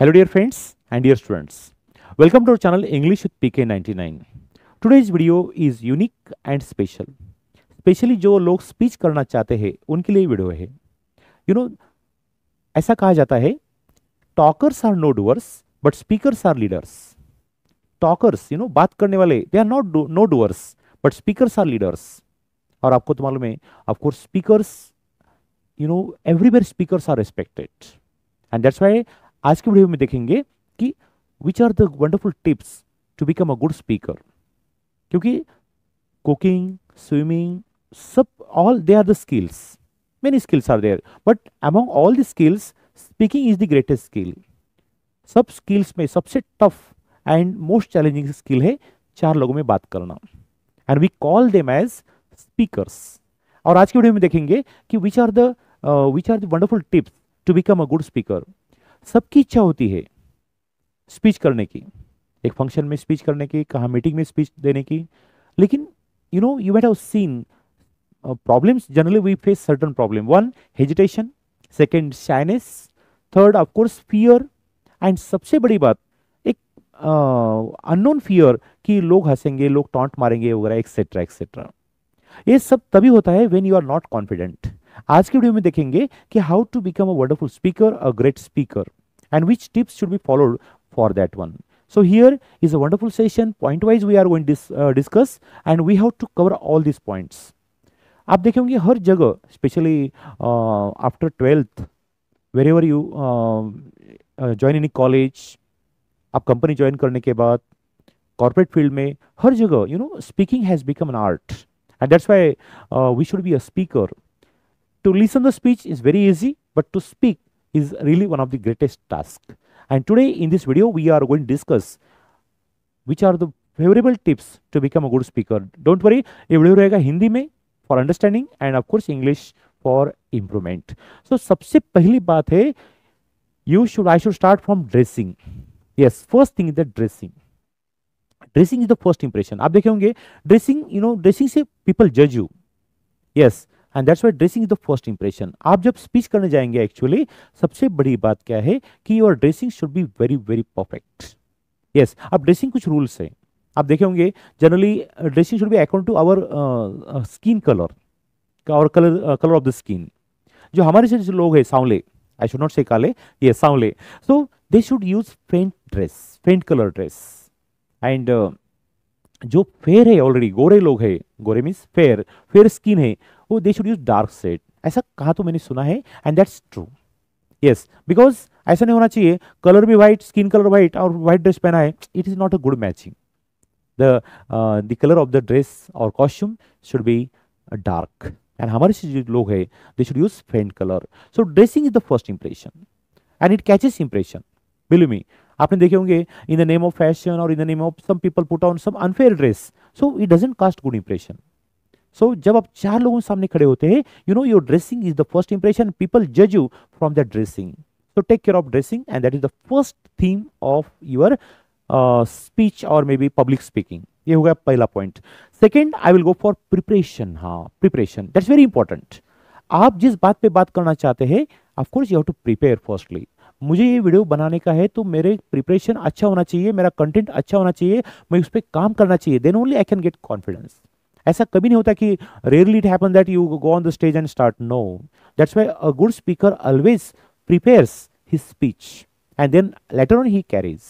Hello dear friends and dear students. Welcome to our channel English with PK99. Today's video is unique and special. Specially जो लोग speech करना चाहते हैं उनके लिए वीडियो है. यू नो ऐसा कहा जाता है talkers are no doers but speakers are leaders. Talkers बात करने वाले they are not no doers but speakers are leaders. और आपको तो मालूम है of course speakers everywhere speakers are respected and that's why आज की वीडियो में देखेंगे कि which are the wonderful tips to become a good speaker. क्योंकि कुकिंग, स्विमिंग, सब all they are the skills. Many skills are there but among all the skills speaking is the greatest skill. सब skills में सबसे tough and most challenging skill है चार लोगों में बात करना and we call them as speakers. और आज की वीडियो में देखेंगे कि which are the wonderful tips to become a good speaker. सबकी इच्छा होती है स्पीच करने की, एक फंक्शन में स्पीच करने की, कहाँ मीटिंग में स्पीच देने की. लेकिन you might have seen problems. Generally we face certain problem. One, hesitation. Second, shyness. Third, of course, fear. And सबसे बड़ी बात एक unknown fear कि लोग हंसेंगे, लोग टॉन्ट मारेंगे वगैरह एक्सेट्रा एक्सेट्रा. ये सब तभी होता है when you are not confident. आज की वीडियो में देखेंगे कि how to become a wonderful speaker, a great speaker, and which tips should be followed for that one. So here is a wonderful session. Point wise we are going to discuss and we have to cover all these points. आप देखेंगे हर जगह specially after 12th wherever you join any college, आप company join करने के बाद corporate field में हर जगह speaking has become an art and that's why we should be a speaker. To listen the speech is very easy, but to speak is really one of the greatest tasks. And today in this video, we are going to discuss which are the favorable tips to become a good speaker. Don't worry, ये video रहेगा हिंदी में for understanding and of course English for improvement. So सबसे पहली बात है I should start from dressing. Yes, first thing is the dressing. Dressing is the first impression. आप देखे होंगे dressing, dressing से people judge you. Yes. And that's why dressing is the first impression. आप जब स्पीच करने जाएंगे actually सबसे बड़ी बात क्या है कि your dressing should be very very perfect. Yes, अब ड्रेसिंग कुछ रूल्स है. आप देखे होंगे generally dressing should be according to our skin colour, और कलर ऑफ द स्किन. जो हमारे से जो लोग हैं सांवले, आई शुड नॉट से काले, ये सांवले, सो दे शुड यूज फेंट dress, faint colour dress. And जो फेयर है ऑलरेडी गोरे लोग हैं, गोरे मीन्स फेयर, फेयर स्किन है, वो they should use dark shade. ऐसा कहा तो मैंने सुना है and that's true. Yes, because ऐसा नहीं होना चाहिए कलर भी व्हाइट, स्किन कलर व्हाइट और व्हाइट ड्रेस पहना है. It is not a good matching. The colour of the dress और costume should be dark and हमारे से जो लोग हैं they should use faint colour. So dressing is the first impression and it catches impression. Believe me, आपने देखे होंगे in the name of fashion और in the name of some people put on some unfair dress, so it doesn't cast good impression. So जब आप चार लोगों के सामने खड़े होते हैं your dressing is the first impression. People जज you from that dressing. So take care of dressing and that is the first theme of your speech और मे बी पब्लिक स्पीकिंग. ये हो गया पहला point. Second, I will go for preparation. हाँ, preparation that's very important. आप जिस बात पे बात करना चाहते हैं of course you have to prepare firstly. मुझे ये वीडियो बनाने का है तो मेरे प्रिपरेशन अच्छा होना चाहिए, मेरा कंटेंट अच्छा होना चाहिए, मैं उस पर काम करना चाहिए, then only I can get confidence. ऐसा कभी नहीं होता कि rarely it happen that you go on the stage and start. No, that's why a good speaker always prepares his speech and then later on he carries.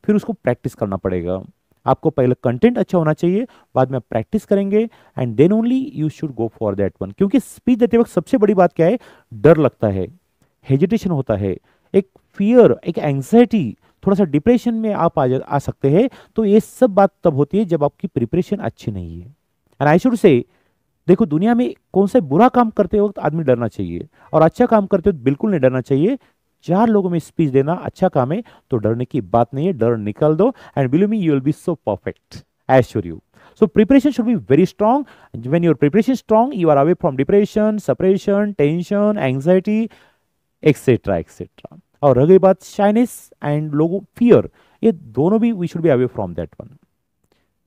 फिर उसको practice करना पड़ेगा. आपको पहले कंटेंट अच्छा होना चाहिए, बाद में प्रैक्टिस करेंगे and then only you should go for that one. क्योंकि स्पीच देते वक्त सबसे बड़ी बात क्या है, डर लगता है, हेजिटेशन होता है, एक फियर, एक एंग्जाइटी, थोड़ा सा डिप्रेशन में आप आ सकते हैं. तो ये सब बात तब होती है जब आपकी प्रिपरेशन अच्छी नहीं है. एंड आई शुड से देखो दुनिया में कौन सा बुरा काम करते वक्त आदमी डरना चाहिए और अच्छा काम करते वक्त बिल्कुल नहीं डरना चाहिए. चार लोगों में स्पीच देना अच्छा काम है तो डरने की बात नहीं है. डर निकाल दो and believe me you will be so perfect, I assure you. So preparation should be very strong. When your preparation is strong, you are away from depression, separation, tension, anxiety, etc. etc. और रह गई बात shyness and लोगों fear, ये दोनों भी we should be away from that one.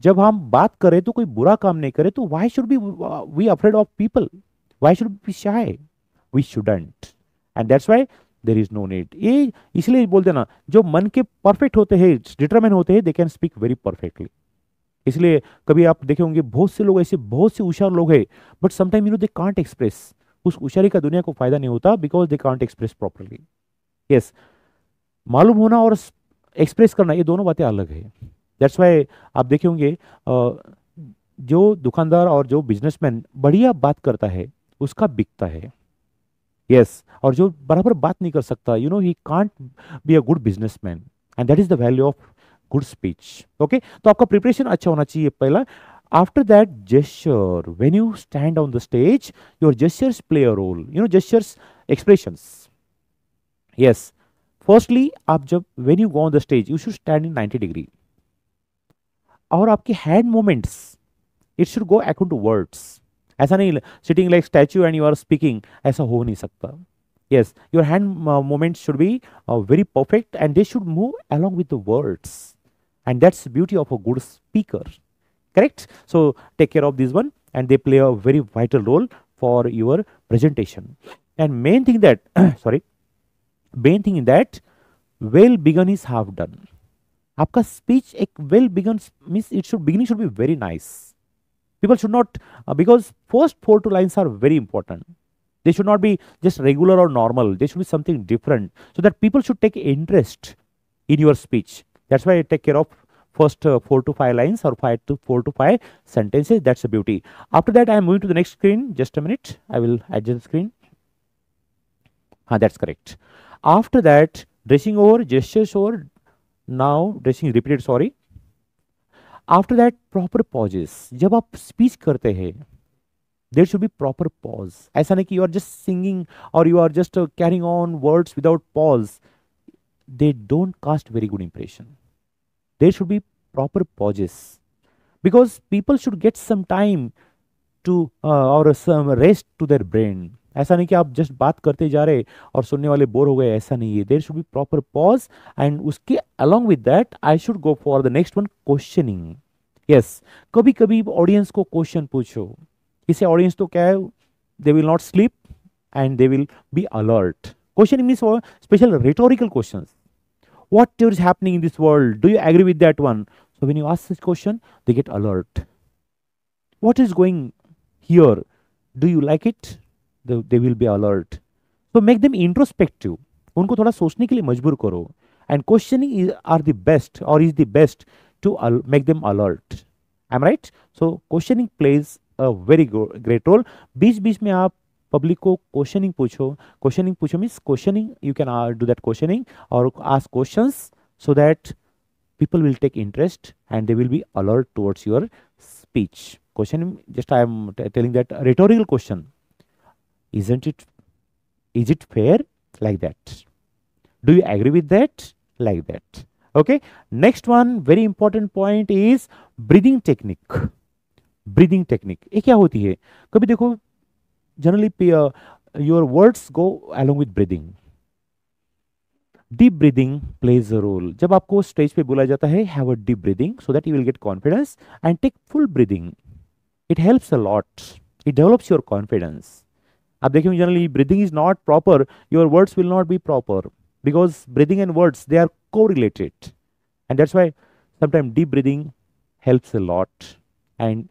जब हम बात करें तो कोई बुरा काम नहीं करे तो why should be we afraid of people, why should be shy, we shouldn't. And that's why there is no need. ये इसलिए बोलते ना, जो मन के परफेक्ट होते हैं, डिटरमाइन होते हैं, they can speak very perfectly. इसलिए कभी आप देखे होंगे बहुत से लोग ऐसे, बहुत से होशियार लोग हैं, but sometime they can't express. उस होशियारी का दुनिया को फायदा नहीं होता, because they can't express properly. Yes, मालूम होना और एक्सप्रेस करना, ये दोनों बातें अलग है। दैट्स वाई आप देखे होंगे जो दुकानदार और जो बिजनेसमैन बढ़िया बात करता है, उसका बिकता है। यस, और जो बराबर बात नहीं कर सकता, he can't be a good businessman. And that is the value of good speech. Okay, तो आपका प्रिपरेशन अच्छा होना चाहिए पहला। After that, gesture. When you stand on the stage, your gestures play a role. Gestures, expressions. Yes, firstly आप जब when you go on the stage, you should stand in 90 degree. और आपके hand movements, it should go according to words. ऐसा नहीं sitting like statue and you are speaking, ऐसा हो नहीं सकता। Yes, your hand movements should be very perfect and they should move along with the words, and that's the beauty of a good speaker. Correct? So take care of this one, and they play a very vital role for your presentation. And main thing that sorry, main thing in that, well begun is half done. आपका speech एक well begin means it should, beginning should be very nice. People should not, because first 4 2 lines are very important. They should not be just regular or normal. They should be something different, so that people should take interest in your speech. That's why I take care of first 4 to 5 lines, or 4 to 5 sentences. That's the beauty. After that, I am moving to the next screen. Just a minute. I will adjust the screen. That's correct. After that, dressing over, gestures over. Now dressing repeated. Sorry. After that, proper pauses. जब आप speech करते हैं, there should be proper pause. ऐसा नहीं कि you are just singing और you are just carrying on words without pause. They don't cast very good impression. There should be proper pauses, because people should get some time to और some rest to their brain. ऐसा नहीं कि आप just बात करते जा रहे और सुनने वाले बोर हो गए, ऐसा नहीं है. There should be proper pause, and उसके along with that I should go for the next one, questioning. Yes, कभी कभी ऑडियंस को क्वेश्चन पूछो. इससे ऑडियंस तो क्या है, they will not sleep and they will be alert. Questioning means special rhetorical questions. What is happening in this world? Do you agree with that one? So when you ask this question, they get alert. What is going here? Do you like it? They will be alert. So make them introspective. उनको थोड़ा सोचने के लिए मजबूर करो. And questioning are the best, or is the best to make them alert. Am I right? So questioning plays a very great role. बीच बीच में आप public को क्वेश्चनिंग पूछो. क्वेश्चनिंग पूछो means questioning, you can do that questioning और ask questions, so that people will take interest and they will be alert towards your speech. Questioning, just I am telling that rhetorical question. Isn't it? Is it fair? Like that. Do you agree with that? Like that. Okay. Next one, very important point is breathing technique. Breathing technique. ये क्या होती है? कभी देखो, generally your words go along with breathing. Deep breathing plays a role. जब आपको stage पे बोला जाता है, have a deep breathing so that you will get confidence, and take full breathing. It helps a lot. It develops your confidence. आप देखेंगे generally breathing is not proper, your words will not be proper, because breathing and words they are correlated, and that's why sometime deep breathing helps a lot, and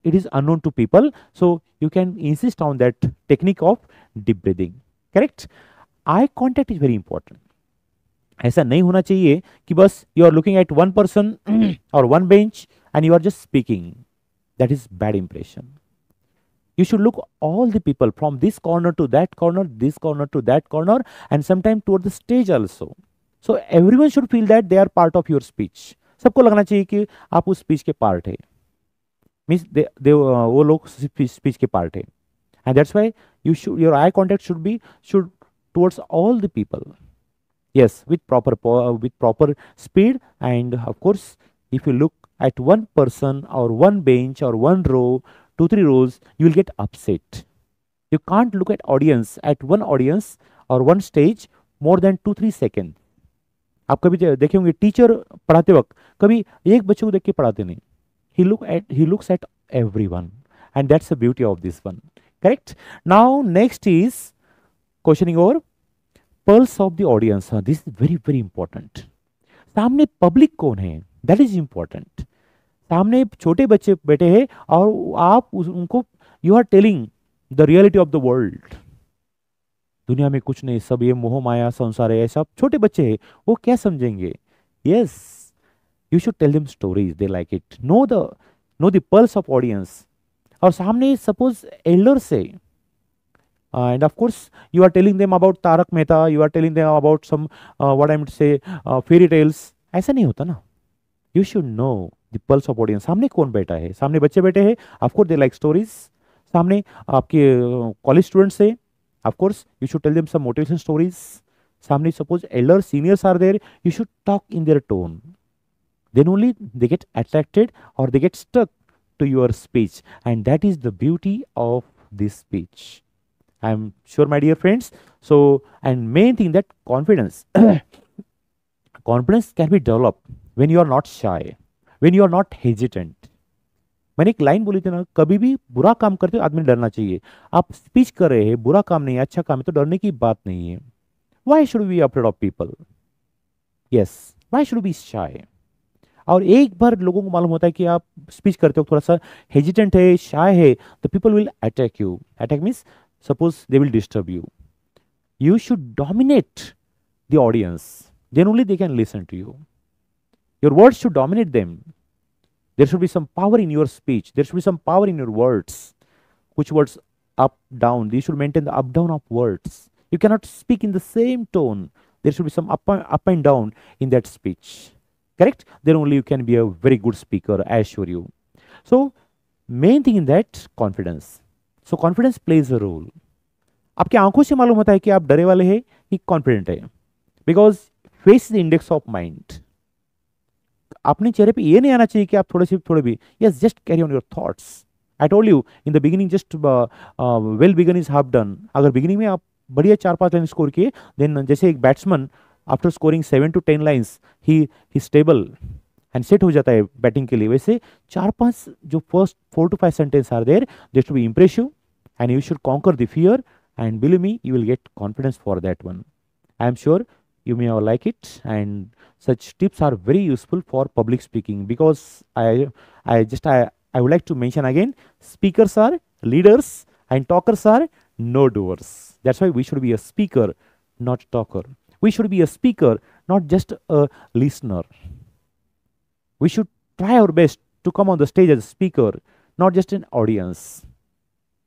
it is unknown to people, so you can insist on that technique of deep breathing. Correct? Eye contact is very important. ऐसा नहीं होना चाहिए कि बस you are looking at one person or one bench and you are just speaking. That is bad impression. You should look all the people from this corner to that corner, this corner to that corner, and sometimes toward the stage also. So everyone should feel that they are part of your speech. सबको लगना चाहिए कि आप उस speech के part है. Means वो लोग स्पीच के पार्ट है. And that's why your eye contact should towards all the people. Yes, with proper speed, and of course, if you look at one person or one bench or one row, 2 3 rows, you will get upset. You can't look at one audience or one stage more than 2 3 seconds. आप कभी देखे होंगे teacher पढ़ाते वक्त कभी एक बच्चे को देख के पढ़ाते नहीं. He looks at everyone, and that's the beauty of this one. Correct? Now next is questioning over pulse of the audience, this is very very important. सामने पब्लिक कौन है, दैट इज इंपॉर्टेंट। सामने छोटे बच्चे बैठे हैं और आप उनको you are telling the reality of the world. दुनिया में कुछ नहीं, सब ये मोह माया संसार है, सब छोटे बच्चे हैं, वो क्या समझेंगे? Yes, you should tell them stories, they like it. Know the pulse of audience. और सामने सपोज एल्डर्स से, and of course you are telling them about Tarak Mehta, you are telling them about some what I'm to say fairy tales, ऐसा नहीं होता ना। you should know the pulse of audience। सामने कौन बैठा है? सामने बच्चे बैठे हैं, of course they like stories। सामने आपके कॉलेज स्टूडेंट्स है, of course you should tell them some motivation stories। सामने suppose elders seniors are there, you should talk in their tone, then only they get attracted or they get stuck to your speech, and that is the beauty of this speech, I'm sure, my dear friends। So, and main thing that confidence confidence can be developed when you are not shy, when you are not hesitant। मैंने एक line बोली थी ना, कभी भी बुरा काम करते हो आदमी डरना चाहिए। आप स्पीच कर रहे हैं, बुरा काम नहीं है, अच्छा काम है, तो डरने की बात नहीं है। Why should we be afraid of people? Yes, why should we be shy? और एक बार लोगों को मालूम होता है कि आप स्पीच करते हो थोड़ा सा हेजिटेंट है, शाय है, तो people will attack you. Attack means suppose they will disturb you, you should dominate the audience, then only they can listen to you, your words should dominate them, there should be some power in your speech, there should be some power in your words, which words up down, you should maintain the up down of words, you cannot speak in the same tone, there should be some up and down in that speech, correct? Then only you can be a very good speaker, I assure you। So main thing in that confidence, so confidence plays a role। आपकी आंखों से मालूम होता है कि आप डरे वाले हैं कि कॉन्फिडेंट है, because face is the index of mind. अपने चेहरे पे ये नहीं आना चाहिए कि आप थोड़े भी, yes, just carry on your thoughts. I told you in the beginning, just well begun is half done. अगर बिगिनिंग में आप बढ़िया 4-5 लाइन स्कोर किए, देन जैसे एक batsman after scoring 7 to 10 lines ही स्टेबल एंड सेट हो जाता है बैटिंग के लिए, वैसे 4-5 जो first 4 to 5 sentence are there, they should be impressive and you should conquer the fear, and believe me, you will get confidence for that one। I am sure you may all like it, and such tips are very useful for public speaking, because I would like to mention again, speakers are leaders and talkers are no doers। That's why we should be a speaker, not talker। We should be a speaker, not just a listener। We should try our best to come on the stage as a speaker, not just an audience।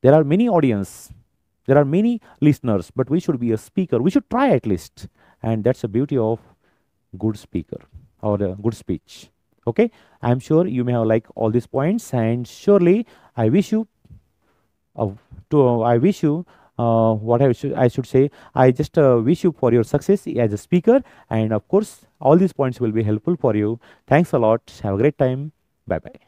There are many audience, there are many listeners, but we should be a speaker, we should try at least, and that's the beauty of good speaker or a good speech। Okay, I'm sure you may have liked all these points, and surely I wish you what I should say, I just wish you for your success as a speaker, and of course all these points will be helpful for you। Thanks a lot, have a great time, bye bye।